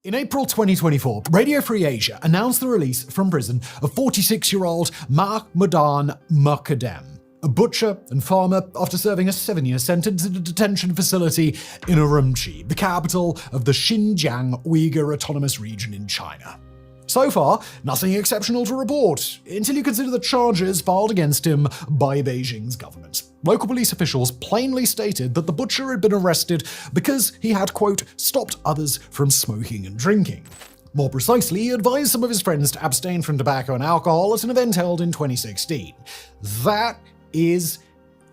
In April 2024, Radio Free Asia announced the release from prison of 46-year-old Mahmoudan Mukadem, a butcher and farmer, after serving a 7-year sentence in a detention facility in Urumqi, the capital of the Xinjiang Uyghur Autonomous Region in China. So far, nothing exceptional to report, until you consider the charges filed against him by Beijing's government. Local police officials plainly stated that the butcher had been arrested because he had, quote, stopped others from smoking and drinking. More precisely, he advised some of his friends to abstain from tobacco and alcohol at an event held in 2016. That is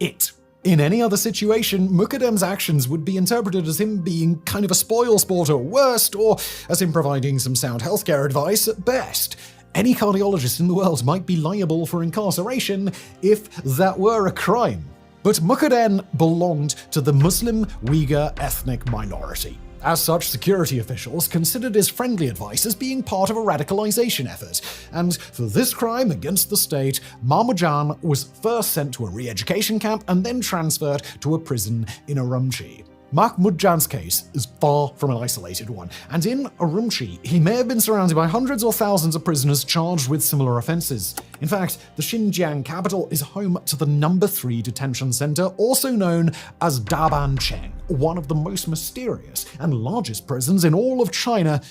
it. In any other situation, Mukadem's actions would be interpreted as him being kind of a spoilsport at worst, or as him providing some sound healthcare advice at best. Any cardiologist in the world might be liable for incarceration if that were a crime. But Mukadem belonged to the Muslim Uyghur ethnic minority. As such, security officials considered his friendly advice as being part of a radicalization effort, and for this crime against the state, Mahmoudan was first sent to a re-education camp and then transferred to a prison in Urumqi. Mahmoudan's case is far from an isolated one, and in Urumqi, he may have been surrounded by hundreds or thousands of prisoners charged with similar offenses. In fact, the Xinjiang capital is home to the No. 3 detention center, also known as Dabancheng, one of the most mysterious and largest prisons in all of China,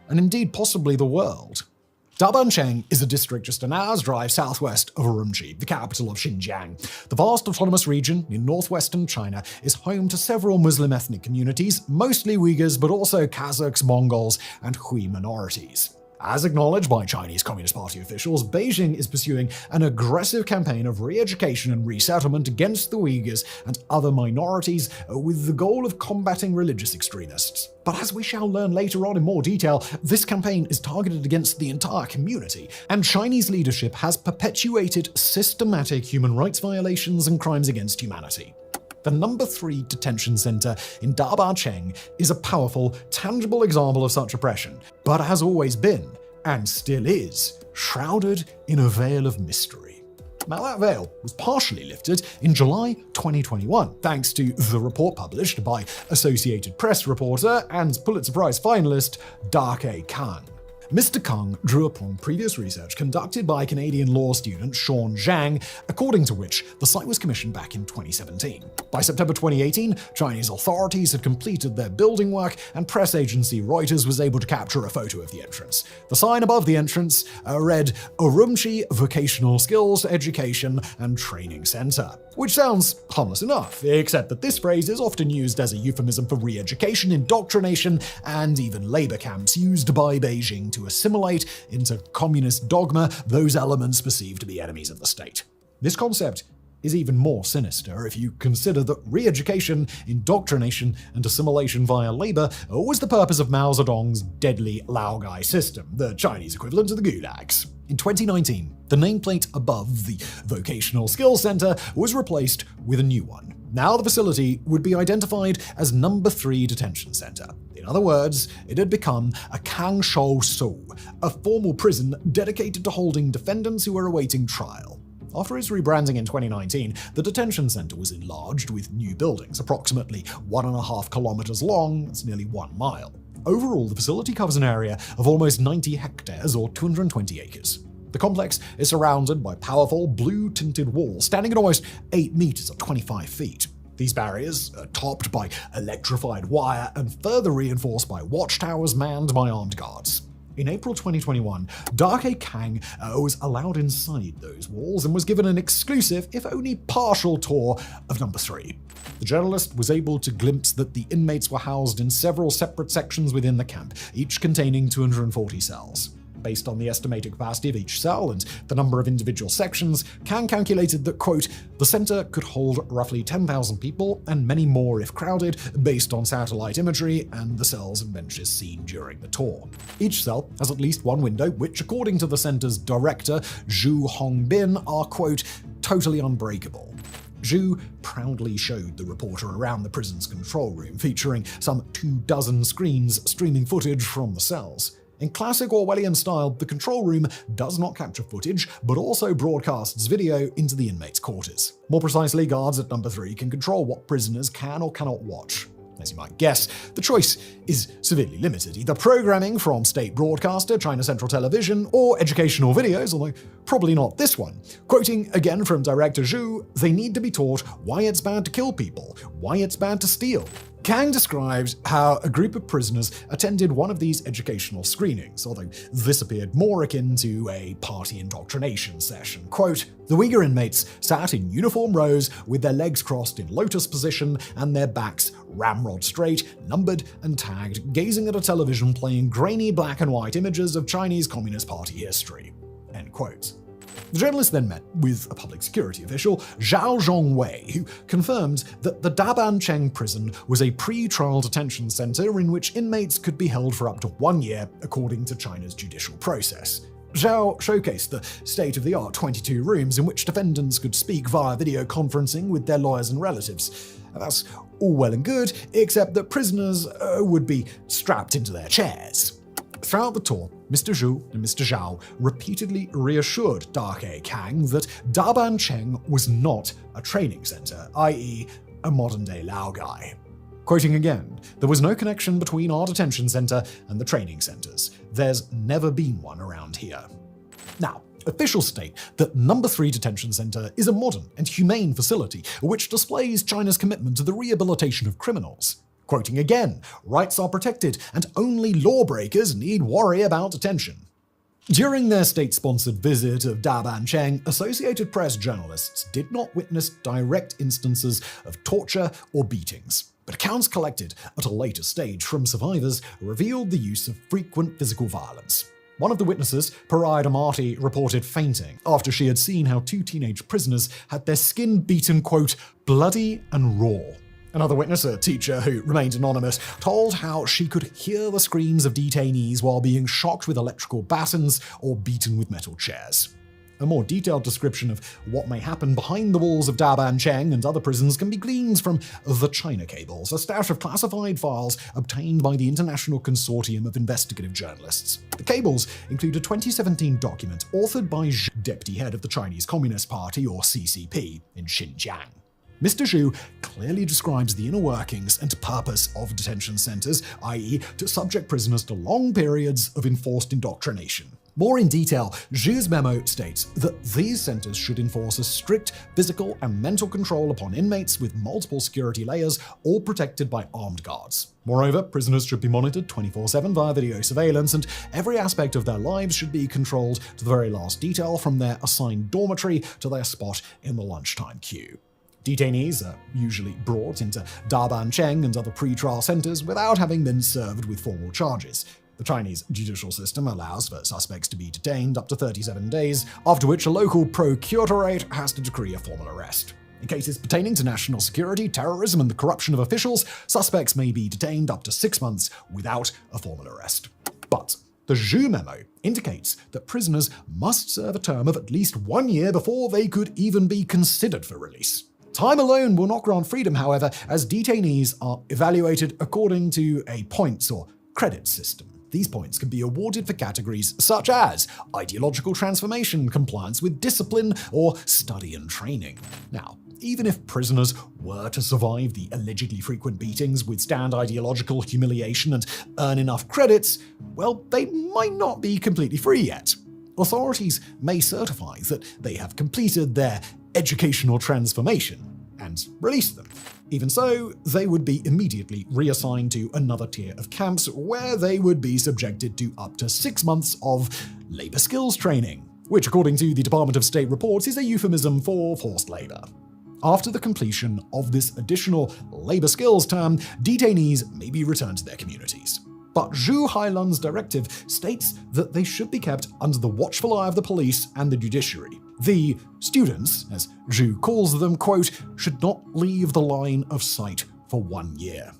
and indeed possibly the world. Dabancheng is a district just an hour's drive southwest of Urumqi, the capital of Xinjiang. The vast autonomous region in northwestern China is home to several Muslim ethnic communities, mostly Uyghurs, but also Kazakhs, Mongols, and Hui minorities. As acknowledged by Chinese Communist Party officials, Beijing is pursuing an aggressive campaign of re-education and resettlement against the Uyghurs and other minorities with the goal of combating religious extremists. But as we shall learn later on in more detail, this campaign is targeted against the entire community, and Chinese leadership has perpetuated systematic human rights violations and crimes against humanity. The No. 3 detention center in Dabancheng is a powerful, tangible example of such oppression, but has always been, and still is, shrouded in a veil of mystery. Now, that veil was partially lifted in July 2021, thanks to the report published by Associated Press reporter and Pulitzer Prize finalist Dake Kang. Mr. Kang drew upon previous research conducted by Canadian law student Sean Zhang, according to which the site was commissioned back in 2017. By September 2018, Chinese authorities had completed their building work, and press agency Reuters was able to capture a photo of the entrance. The sign above the entrance read Urumqi Vocational Skills Education and Training Center, which sounds harmless enough, except that this phrase is often used as a euphemism for re-education, indoctrination, and even labor camps used by Beijing to assimilate into communist dogma those elements perceived to be enemies of the state. This concept is even more sinister if you consider that re-education, indoctrination, and assimilation via labor was the purpose of Mao Zedong's deadly Laogai system, the Chinese equivalent of the gulags. In 2019, the nameplate above the Vocational Skills Center was replaced with a new one. Now the facility would be identified as No. 3 Detention Center. In other words, it had become a Kangshou Su, a formal prison dedicated to holding defendants who were awaiting trial. After its rebranding in 2019, the detention center was enlarged with new buildings, approximately 1.5 kilometers long, that's nearly 1 mile. Overall, the facility covers an area of almost 90 hectares or 220 acres. The complex is surrounded by powerful blue-tinted walls standing at almost 8 meters or 25 feet. These barriers are topped by electrified wire and further reinforced by watchtowers manned by armed guards. In April 2021, Dake Kang was allowed inside those walls and was given an exclusive, if only partial, tour of No. 3. The journalist was able to glimpse that the inmates were housed in several separate sections within the camp, each containing 240 cells. Based on the estimated capacity of each cell and the number of individual sections, Kang calculated that, quote, the center could hold roughly 10,000 people and many more if crowded, based on satellite imagery and the cells and benches seen during the tour. Each cell has at least one window, which, according to the center's director, Zhu Hongbin, are, quote, totally unbreakable. Zhu proudly showed the reporter around the prison's control room, featuring some 24 screens streaming footage from the cells. In classic Orwellian style, the control room does not capture footage, but also broadcasts video into the inmates' quarters. More precisely, guards at No. 3 can control what prisoners can or cannot watch. As you might guess, the choice is severely limited. Either programming from state broadcaster, China Central Television, or educational videos, although probably not this one. Quoting again from director Zhu, they need to be taught why it's bad to kill people, why it's bad to steal. Kang described how a group of prisoners attended one of these educational screenings, although this appeared more akin to a party indoctrination session. Quote, "The Uyghur inmates sat in uniform rows with their legs crossed in lotus position and their backs ramrod straight, numbered and tagged, gazing at a television playing grainy black and white images of Chinese Communist Party history." End quote. The journalist then met with a public security official, Zhao Zhongwei, who confirmed that the Dabancheng prison was a pre-trial detention center in which inmates could be held for up to 1 year, according to China's judicial process. Zhao showcased the state-of-the-art 22 rooms in which defendants could speak via video conferencing with their lawyers and relatives. That's all well and good, except that prisoners would be strapped into their chairs. Throughout the tour, Mr. Zhu and Mr. Zhao repeatedly reassured Dake Kang that Dabancheng was not a training center, i.e. a modern-day Laogai. Quoting again, "There was no connection between our detention center and the training centers. There's never been one around here." Now, officials state that No. 3 Detention Center is a modern and humane facility which displays China's commitment to the rehabilitation of criminals. Quoting again, "Rights are protected and only lawbreakers need worry about detention." During their state-sponsored visit of Dabancheng, Associated Press journalists did not witness direct instances of torture or beatings, but accounts collected at a later stage from survivors revealed the use of frequent physical violence. One of the witnesses, Parida Marty, reported fainting after she had seen how 2 teenage prisoners had their skin beaten, quote, "bloody and raw." Another witness, a teacher who remained anonymous, told how she could hear the screams of detainees while being shocked with electrical batons or beaten with metal chairs. A more detailed description of what may happen behind the walls of Dabancheng and other prisons can be gleaned from the China Cables, a stash of classified files obtained by the International Consortium of Investigative Journalists. The cables include a 2017 document authored by Zhu, deputy head of the Chinese Communist Party, or CCP, in Xinjiang. Mr. Zhu clearly describes the inner workings and purpose of detention centers, i.e. to subject prisoners to long periods of enforced indoctrination. More in detail, Zhu's memo states that these centers should enforce a strict physical and mental control upon inmates with multiple security layers, all protected by armed guards. Moreover, prisoners should be monitored 24/7 via video surveillance, and every aspect of their lives should be controlled to the very last detail, from their assigned dormitory to their spot in the lunchtime queue. Detainees are usually brought into Dabancheng and other pre-trial centers without having been served with formal charges. The Chinese judicial system allows for suspects to be detained up to 37 days, after which a local procuratorate has to decree a formal arrest. In cases pertaining to national security, terrorism, and the corruption of officials, suspects may be detained up to 6 months without a formal arrest. But the Zhu memo indicates that prisoners must serve a term of at least 1 year before they could even be considered for release. Time alone will not grant freedom, however, as detainees are evaluated according to a points or credit system. These points can be awarded for categories such as ideological transformation, compliance with discipline, or study and training. Now, even if prisoners were to survive the allegedly frequent beatings, withstand ideological humiliation, and earn enough credits, well, they might not be completely free yet. Authorities may certify that they have completed their educational transformation and release them. Even so, they would be immediately reassigned to another tier of camps where they would be subjected to up to 6 months of labor skills training, which, according to the Department of State reports, is a euphemism for forced labor. After the completion of this additional labor skills term, detainees may be returned to their communities. But Zhu Hailun's directive states that they should be kept under the watchful eye of the police and the judiciary. The students, as Zhu calls them, quote, should not leave the line of sight for 1 year.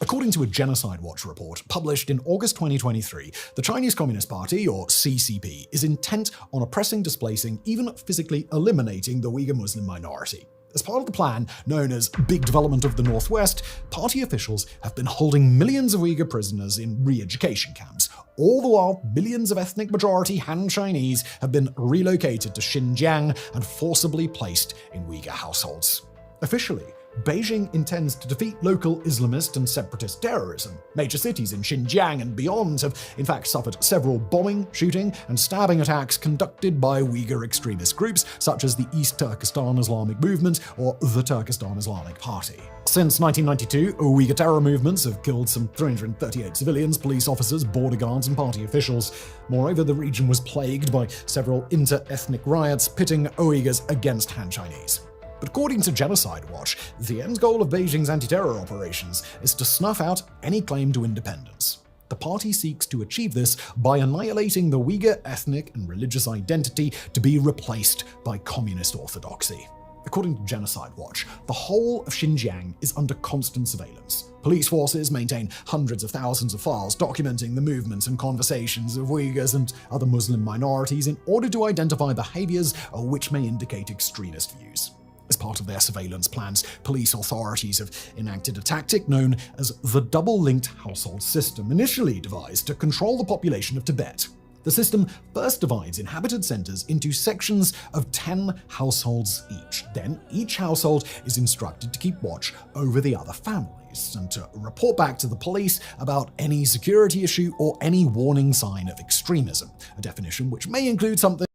According to a Genocide Watch report published in August 2023, the Chinese Communist Party, or CCP, is intent on oppressing, displacing, even physically eliminating the Uyghur Muslim minority. As part of the plan, known as Big Development of the Northwest, party officials have been holding millions of Uyghur prisoners in re-education camps. All the while, millions of ethnic majority Han Chinese have been relocated to Xinjiang and forcibly placed in Uyghur households. Officially, Beijing intends to defeat local Islamist and separatist terrorism. Major cities in Xinjiang and beyond have in fact suffered several bombing, shooting, and stabbing attacks conducted by Uyghur extremist groups such as the East Turkestan Islamic Movement or the Turkestan Islamic Party. Since 1992, Uyghur terror movements have killed some 338 civilians, police officers, border guards, and party officials. Moreover, the region was plagued by several inter-ethnic riots pitting Uyghurs against Han Chinese. But according to Genocide Watch, the end goal of Beijing's anti-terror operations is to snuff out any claim to independence. The party seeks to achieve this by annihilating the Uyghur ethnic and religious identity to be replaced by communist orthodoxy. According to Genocide Watch, the whole of Xinjiang is under constant surveillance. Police forces maintain hundreds of thousands of files documenting the movements and conversations of Uyghurs and other Muslim minorities in order to identify behaviors which may indicate extremist views. As part of their surveillance plans, police authorities have enacted a tactic known as the double-linked household system, initially devised to control the population of Tibet. The system first divides inhabited centers into sections of 10 households each. Then each household is instructed to keep watch over the other families and to report back to the police about any security issue or any warning sign of extremism, a definition which may include something